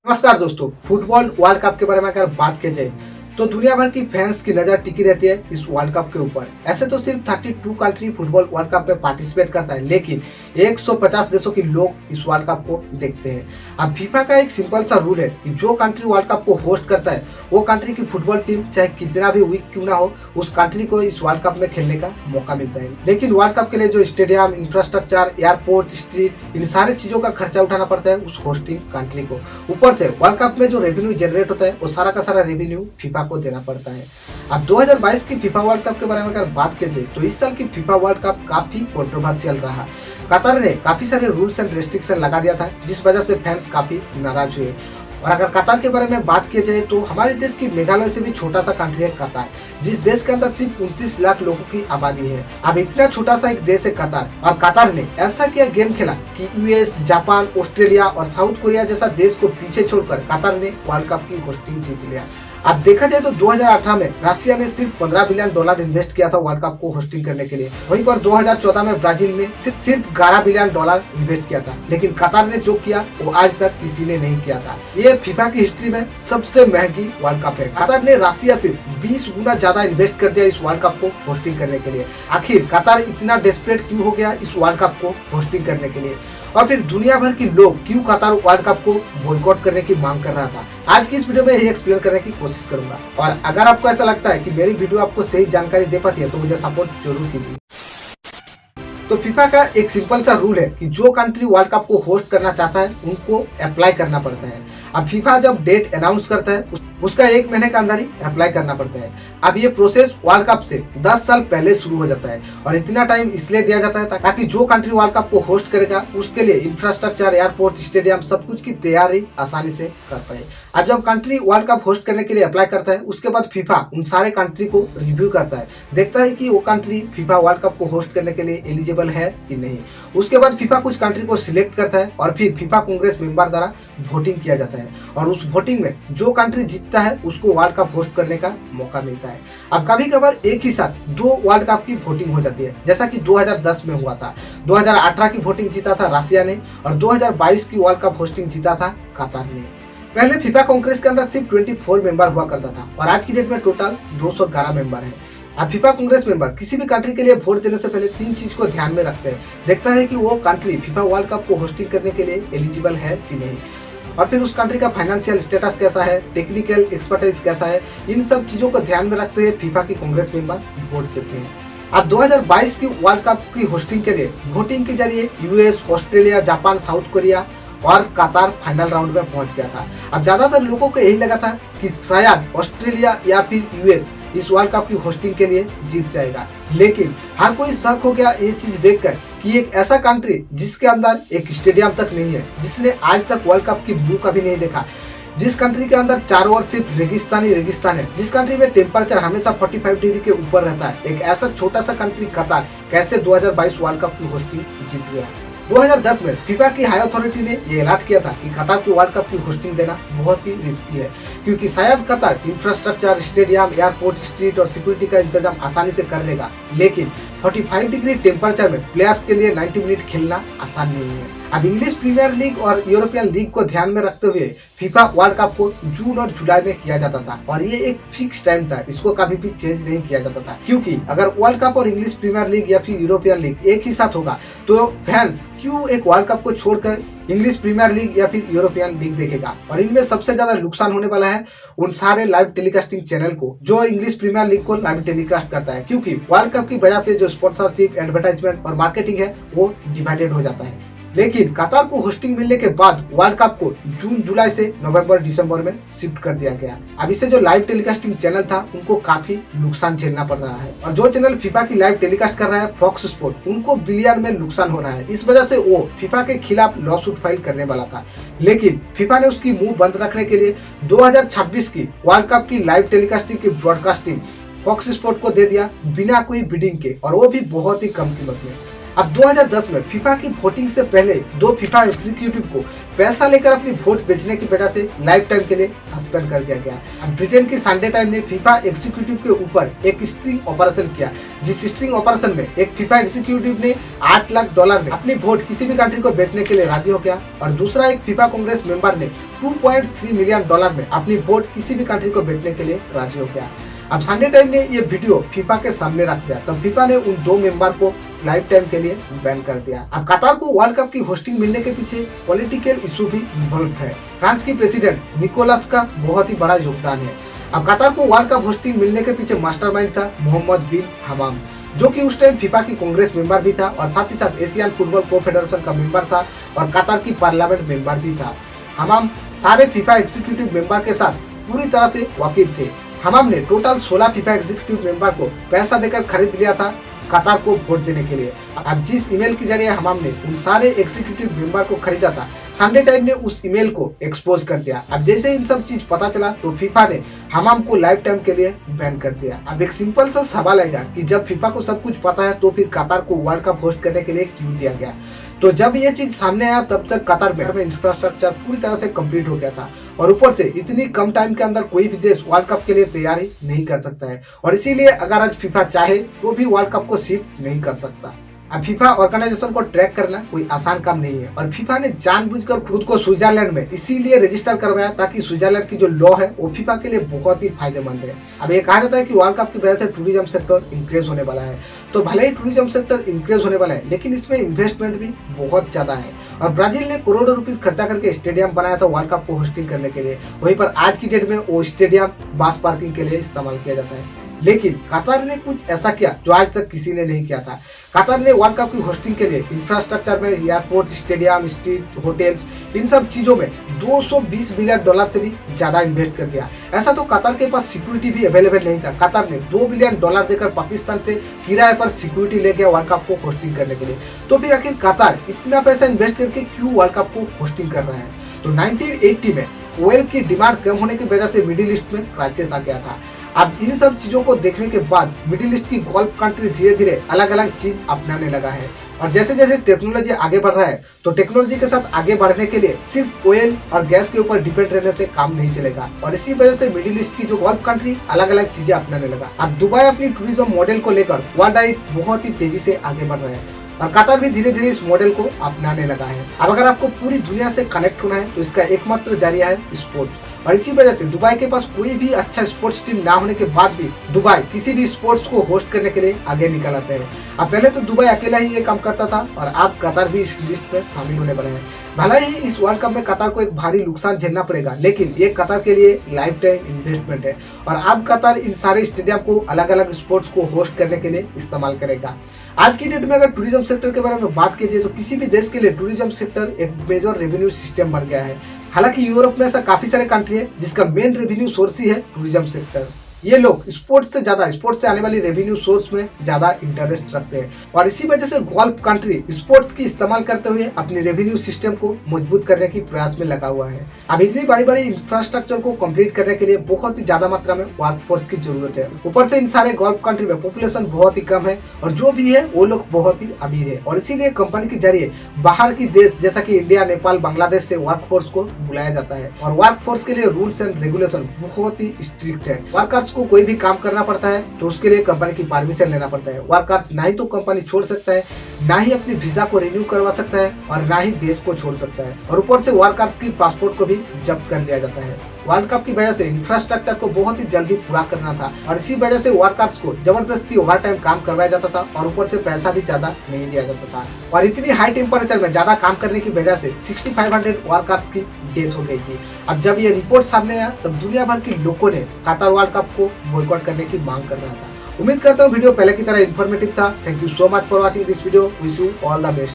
नमस्कार दोस्तों, football world cup के बारे में अगर बात की जाए तो दुनिया भर की फैंस की नजर टिकी रहती है इस वर्ल्ड कप के ऊपर। ऐसे तो सिर्फ 32 कंट्री फुटबॉल वर्ल्ड कप में पार्टिसिपेट करता है, लेकिन 150 देशों के लोग इस वर्ल्ड कप को देखते हैं। अब फीफा का एक सिंपल सा रूल है कि जो कंट्री वर्ल्ड कप को होस्ट करता है वो कंट्री की फुटबॉल टीम चाहे कितना भी वीक क्यों ना हो, उस कंट्री को इस वर्ल्ड कप में खेलने का मौका मिलता है। लेकिन वर्ल्ड कप के लिए जो स्टेडियम, इंफ्रास्ट्रक्चर, एयरपोर्ट, स्ट्रीट, इन सारी चीजों का खर्चा उठाना पड़ता है उस होस्टिंग कंट्री को। ऊपर से वर्ल्ड कप में जो रेवेन्यू जनरेट होता है वो सारा का सारा रेवेन्यू फीफा को देना पड़ता है। अब 2022 की फीफा वर्ल्ड कप के बारे में अगर बात की जाए तो इस साल की फीफा वर्ल्ड कप काफी कंट्रोवर्शियल रहा। कतर ने काफी सारे रूल्स एंड रेस्ट्रिक्शन लगा दिया था, जिस वजह से फैंस काफी नाराज हुए। और अगर कतर के बारे में बात की जाए तो हमारे देश की मेघालय से भी छोटा सा कंट्री है कतर, जिस देश के अंदर सिर्फ 29 लाख लोगों की आबादी है। अब इतना छोटा सा एक देश है कतर, और कतर ने ऐसा क्या गेम खेला कि यूएस, जापान, ऑस्ट्रेलिया और साउथ कोरिया जैसा देश को पीछे छोड़कर कतर ने वर्ल्ड कप की होस्टिंग जीत लिया। अब देखा जाए तो 2018 में रशिया ने सिर्फ $15 बिलियन इन्वेस्ट किया था वर्ल्ड कप को होस्टिंग करने के लिए। वहीं पर 2014 में ब्राजील ने सिर्फ $11 बिलियन इन्वेस्ट किया था, लेकिन कतर ने जो किया वो आज तक किसी ने नहीं किया था। ये फीफा की हिस्ट्री में सबसे महंगी वर्ल्ड कप है। कतर ने रशिया से 20 गुना ज्यादा इन्वेस्ट कर दिया इस वर्ल्ड कप को होस्टिंग करने के लिए। आखिर कतर इतना डेस्परेट क्यों हो गया इस वर्ल्ड कप को होस्टिंग करने के लिए, और फिर दुनिया भर के लोग क्यों कतर वर्ल्ड कप को बॉयकॉट करने की मांग कर रहा था, आज की इस वीडियो में यही एक्सप्लेन करने की कोशिश करूंगा। और अगर आपको ऐसा लगता है कि मेरी वीडियो आपको सही जानकारी दे पाती है तो मुझे सपोर्ट जरूर कीजिए। तो फीफा का एक सिंपल सा रूल है कि जो कंट्री वर्ल्ड कप को होस्ट करना चाहता है उनको अप्लाई करना पड़ता है। अब फीफा जब डेट अनाउंस करता है उसका 1 महीने के अंदर ही अप्लाई करना पड़ता है। अब ये प्रोसेस वर्ल्ड कप से 10 साल पहले शुरू हो जाता है, और इतना टाइम इसलिए दिया जाता है ताकि जो कंट्री वर्ल्ड कप को होस्ट करेगा उसके लिए इंफ्रास्ट्रक्चर, एयरपोर्ट, स्टेडियम सब कुछ की तैयारी आसानी से कर पाए। अब जब कंट्री वर्ल्ड कप होस्ट करने के लिए अप्लाई करता है उसके बाद फीफा उन सारे कंट्री को रिव्यू करता है, देखता है कि वो कंट्री फीफा वर्ल्ड कप को होस्ट करने के लिए एलिजिबल है कि नहीं। उसके बाद फीफा कुछ कंट्री को सिलेक्ट करता है और फिर फीफा कांग्रेस मेंबर द्वारा वोटिंग किया जाता है, और उस वोटिंग में जो कंट्री जीतता है उसको वर्ल्ड कप होस्ट करने का मौका मिलता है। अब कभी कभार एक ही साथ 2 वर्ल्ड कप की वोटिंग हो जाती है, जैसा कि 2010 में हुआ था। 2018 की वोटिंग जीता था रशिया ने, और 2022 की वर्ल्ड कप होस्टिंग जीता था कतर ने। पहले फीफा कांग्रेस के अंदर सिर्फ 24 मेंबर हुआ करता था, और आज की डेट में टोटल 211 मेंबर है। अब फीफा कांग्रेस मेंबर किसी भी कंट्री के लिए वोट देने से पहले 3 चीज को ध्यान में रखते हैं। देखता है कि वो कंट्री फीफा वर्ल्ड कप को होस्टिंग करने के लिए एलिजिबल है कि नहीं, और फिर उस कंट्री का फाइनेंशियल स्टेटस कैसा है, टेक्निकल एक्सपर्टाइज कैसा है, इन सब चीजों को ध्यान में रखते हुए फीफा की कांग्रेस मेंबर वोट देते हैं। अब 2022 की वर्ल्ड कप की होस्टिंग के लिए वोटिंग के जरिए US, Australia, Japan, south Korea और कतर फाइनल राउंड में पहुंच गया था। अब ज्यादातर लोगों को यही लगा था कि शायद ऑस्ट्रेलिया या फिर यूएस इस वर्ल्ड कप की होस्टिंग के लिए जीत जाएगा, लेकिन हर कोई शक हो गया ये चीज देखकर कि एक ऐसा कंट्री जिसके अंदर एक स्टेडियम तक नहीं है, जिसने आज तक वर्ल्ड कप की मुंह कभी नहीं देखा, जिस कंट्री के अंदर चारों ओर सिर्फ रेगिस्तान है, जिस कंट्री में टेम्परेचर हमेशा 45 डिग्री के ऊपर रहता है, एक ऐसा छोटा सा कंट्री कतर कैसे 2022 वर्ल्ड कप की होस्टिंग जीत गया। 2010 में फीफा की हाई अथॉरिटी ने ये अलर्ट किया था कि कतर को वर्ल्ड कप की होस्टिंग देना बहुत ही रिस्की है, क्योंकि शायद Qatar infrastructure, stadium, airport, street और सिक्योरिटी का इंतजाम आसानी से कर लेगा, लेकिन 45 डिग्री टेम्परेचर में प्लेयर्स के लिए 90 मिनट खेलना आसान नहीं है। अब इंग्लिश प्रीमियर लीग और यूरोपियन लीग को ध्यान में रखते हुए फीफा वर्ल्ड कप को जून और जुलाई में किया जाता था, और ये एक फिक्स टाइम था, इसको कभी भी चेंज नहीं किया जाता था, क्योंकि अगर वर्ल्ड कप और इंग्लिश प्रीमियर लीग या फिर यूरोपियन लीग एक ही साथ होगा तो फैंस क्यों एक वर्ल्ड कप को छोड़कर इंग्लिश प्रीमियर लीग या फिर यूरोपियन लीग देखेगा। और इनमें सबसे ज्यादा नुकसान होने वाला है उन सारे लाइव टेलीकास्टिंग चैनल को जो इंग्लिश प्रीमियर लीग को लाइव टेलीकास्ट करता है, क्योंकि वर्ल्ड कप की वजह से जो स्पॉन्सरशिप, एडवर्टाइजमेंट और मार्केटिंग है वो डिवाइडेड हो जाता है। लेकिन कतर को होस्टिंग मिलने के बाद वर्ल्ड कप को जून जुलाई से नवंबर दिसंबर में शिफ्ट कर दिया गया। अब इससे जो लाइव टेलीकास्टिंग चैनल था उनको काफी नुकसान झेलना पड़ रहा है, और जो चैनल फीफा की लाइव टेलीकास्ट कर रहा है फॉक्स स्पोर्ट, उनको बिलियन में नुकसान हो रहा है। इस वजह से वो फीफा के खिलाफ लॉ सूट फाइल करने वाला था, लेकिन फीफा ने उसकी मुंह बंद रखने के लिए 2026 की वर्ल्ड कप की लाइव टेलीकास्टिंग की ब्रॉडकास्टिंग फॉक्स स्पोर्ट को दे दिया बिना कोई बिडिंग के, और वो भी बहुत ही कम कीमत में। अब 2010 में फीफा की वोटिंग से पहले 2 फीफा एग्जीक्यूटिव को पैसा लेकर अपनी वोट बेचने की वजह से लाइफ टाइम के लिए सस्पेंड कर दिया गया। अब ब्रिटेन की संडे टाइम ने फीफा एग्जीक्यूटिव के ऊपर एक स्ट्रिंग ऑपरेशन किया, जिस स्ट्रिंग ऑपरेशन में एक फीफा एग्जीक्यूटिव ने $8 लाख में अपनी वोट किसी भी कंट्री को बेचने के लिए राजी हो गया और दूसरा एक फीफा कांग्रेस मेंबर ने $2.3 मिलियन में अपनी वोट किसी भी कंट्री को बेचने के लिए राजी हो गया। अब संडे टाइम ने ये वीडियो फीफा के सामने रख दिया, तब फीफा ने उन दो मेंबर को लाइफ टाइम के लिए बैन कर दिया। अब कतार को वर्ल्ड कप की होस्टिंग मिलने के पीछे पॉलिटिकल इशू भी इन्वॉल्व है। फ्रांस की प्रेसिडेंट निकोलस का बहुत ही बड़ा योगदान है। अब कतार को वर्ल्ड कप होस्टिंग मिलने के पीछे मास्टरमाइंड था मोहम्मद बिन हमाम, जो कि उस टाइम फीफा की कांग्रेस मेंबर भी था और साथ ही साथ एशियन फुटबॉल कोफेडरेशन का मेंबर था और कतार की पार्लियामेंट मेंबर भी था। हमाम सारे फीफा एग्जीक्यूटिव मेंबर के साथ पूरी तरह से वाकिफ थे। हमाम ने टोटल 16 फीफा एग्जीक्यूटिव मेंबर को पैसा देकर खरीद लिया था कतार को वोट देने के लिए। अब जिस ईमेल के जरिए हमाम ने उन सारे एग्जीक्यूटिव मेंबर को खरीदा था, संडे टाइम ने उस ईमेल को एक्सपोज कर दिया। अब जैसे इन सब चीज पता चला तो फीफा ने हमाम को लाइफ टाइम के लिए बैन कर दिया। अब एक सिंपल सा सवाल आएगा कि जब फीफा को सब कुछ पता है तो फिर कतार को वर्ल्ड कप होस्ट करने के लिए क्यों दिया गया? तो जब ये चीज सामने आया तब तक कतार में इंफ्रास्ट्रक्चर पूरी तरह से कंप्लीट हो गया था और ऊपर से इतनी कम टाइम के अंदर कोई भी देश वर्ल्ड कप के लिए तैयारी नहीं कर सकता है और इसीलिए अगर आज फीफा चाहे तो भी वर्ल्ड कप को शिफ्ट नहीं कर सकता। अब फीफा ऑर्गेनाइजेशन को ट्रैक करना कोई आसान काम नहीं है और फीफा ने जानबूझकर खुद को स्विट्जरलैंड में इसीलिए रजिस्टर करवाया ताकि स्विट्जरलैंड की जो लॉ है वो फीफा के लिए बहुत ही फायदेमंद है। अब ये कहा जाता है कि वर्ल्ड कप की वजह से टूरिज्म सेक्टर इंक्रीज होने वाला है, तो भले ही टूरिज्म सेक्टर इंक्रीज होने वाला है लेकिन इसमें इन्वेस्टमेंट भी बहुत ज्यादा है और ब्राजील ने करोड़ों रुपीस खर्चा करके स्टेडियम बनाया था वर्ल्ड कप को होस्टिंग करने के लिए। वहीं पर आज की डेट में वो स्टेडियम बस पार्किंग के लिए इस्तेमाल किया जाता है, लेकिन कतार ने कुछ ऐसा किया जो आज तक किसी ने नहीं किया था। कतार ने वर्ल्ड कप की होस्टिंग के लिए इंफ्रास्ट्रक्चर में एयरपोर्ट, स्टेडियम, स्ट्रीट, होटल्स, इन सब चीजों में $220 बिलियन से भी ज्यादा इन्वेस्ट कर दिया। ऐसा तो कतार के पास सिक्योरिटी भी अवेलेबल नहीं था। कतार ने $2 बिलियन देकर पाकिस्तान से किराए पर सिक्योरिटी ले गया वर्ल्ड कप को होस्टिंग करने के लिए। तो फिर आखिर कतार इतना पैसा इन्वेस्ट करके क्यों वर्ल्ड कप को होस्टिंग कर रहा है? तो 1980 में ऑयल की डिमांड कम होने की वजह से मिडिल ईस्ट में क्राइसिस आ गया था। अब इन सब चीजों को देखने के बाद मिडिल ईस्ट की गल्फ कंट्री धीरे धीरे अलग अलग चीज अपनाने लगा है और जैसे जैसे टेक्नोलॉजी आगे बढ़ रहा है तो टेक्नोलॉजी के साथ आगे बढ़ने के लिए सिर्फ ऑयल और गैस के ऊपर डिपेंड रहने से काम नहीं चलेगा और इसी वजह से मिडिल ईस्ट की जो गल्फ कंट्री अलग अलग चीजें अपनाने लगा। अब दुबई अपनी टूरिज्म मॉडल को लेकर वर्ल्ड वाइड बहुत ही तेजी से आगे बढ़ रहा है और कतार भी धीरे धीरे इस मॉडल को अपनाने लगा है। अब अगर आपको पूरी दुनिया से कनेक्ट होना है तो इसका एकमात्र जरिया है स्पोर्ट्स और इसी वजह से दुबई के पास कोई भी अच्छा स्पोर्ट्स टीम ना होने के बाद भी दुबई किसी भी स्पोर्ट्स को होस्ट करने के लिए आगे निकल आते हैं। अब पहले तो दुबई अकेला ही ये काम करता था और अब कतार भी इस लिस्ट में शामिल होने वाला है। भले ही इस वर्ल्ड कप में कतार को एक भारी नुकसान झेलना पड़ेगा लेकिन ये कतार के लिए लाइफ टाइम इन्वेस्टमेंट है और अब कतार इन सारे स्टेडियम को अलग अलग स्पोर्ट्स को होस्ट करने के लिए इस्तेमाल करेगा। आज की डेट में अगर टूरिज्म सेक्टर के बारे में बात कीजिए तो किसी भी देश के लिए टूरिज्म सेक्टर एक मेजर रेवेन्यू सिस्टम बन गया है। हालांकि यूरोप में ऐसा काफी सारे कंट्री है जिसका मेन रेवेन्यू सोर्स ही है टूरिज्म सेक्टर। ये लोग स्पोर्ट्स से आने वाली रेवेन्यू सोर्स में ज्यादा इंटरेस्ट रखते हैं और इसी वजह से गल्फ कंट्री स्पोर्ट्स की इस्तेमाल करते हुए अपनी रेवेन्यू सिस्टम को मजबूत करने की प्रयास में लगा हुआ है। अब इतनी बड़ी बड़ी इंफ्रास्ट्रक्चर को कंप्लीट करने के लिए बहुत ही ज्यादा मात्रा में वर्क फोर्स की जरूरत है। ऊपर से इन सारे गल्फ कंट्री में पॉपुलेशन बहुत ही कम है और जो भी है वो लोग बहुत ही अमीर है और इसीलिए कंपनी के जरिए बाहर की देश जैसा कि इंडिया, नेपाल, बांग्लादेश से वर्क फोर्स को बुलाया जाता है और वर्क फोर्स के लिए रूल्स एंड रेगुलेशन बहुत ही स्ट्रिक्ट है। वर्कर्स को कोई भी काम करना पड़ता है तो उसके लिए कंपनी की परमिशन लेना पड़ता है। वर्कर्स ना ही तो कंपनी छोड़ सकता है, ना ही अपनी वीजा को रिन्यू करवा सकता है और ना ही देश को छोड़ सकता है और ऊपर से वर्कर्स की पासपोर्ट को भी जब्त कर लिया जाता है। वर्ल्ड कप की वजह से इंफ्रास्ट्रक्चर को बहुत ही जल्दी पूरा करना था और इसी वजह से वर्कर्स को जबरदस्ती ओवर टाइम काम करवाया जाता था और ऊपर से पैसा भी ज्यादा नहीं दिया जाता था और इतनी हाई टेम्परेचर में ज्यादा काम करने की वजह से 6500 वर्कर्स की डेथ हो गई थी। अब जब ये रिपोर्ट सामने आया तब दुनिया भर के लोगों ने कतार वर्ल्ड कप को बॉयकॉट करने की मांग कर रहा था। उम्मीद करता हूँ वीडियो पहले की तरह इन्फॉर्मेटिव था। Thank you so much for watching this video. Wish you all the best.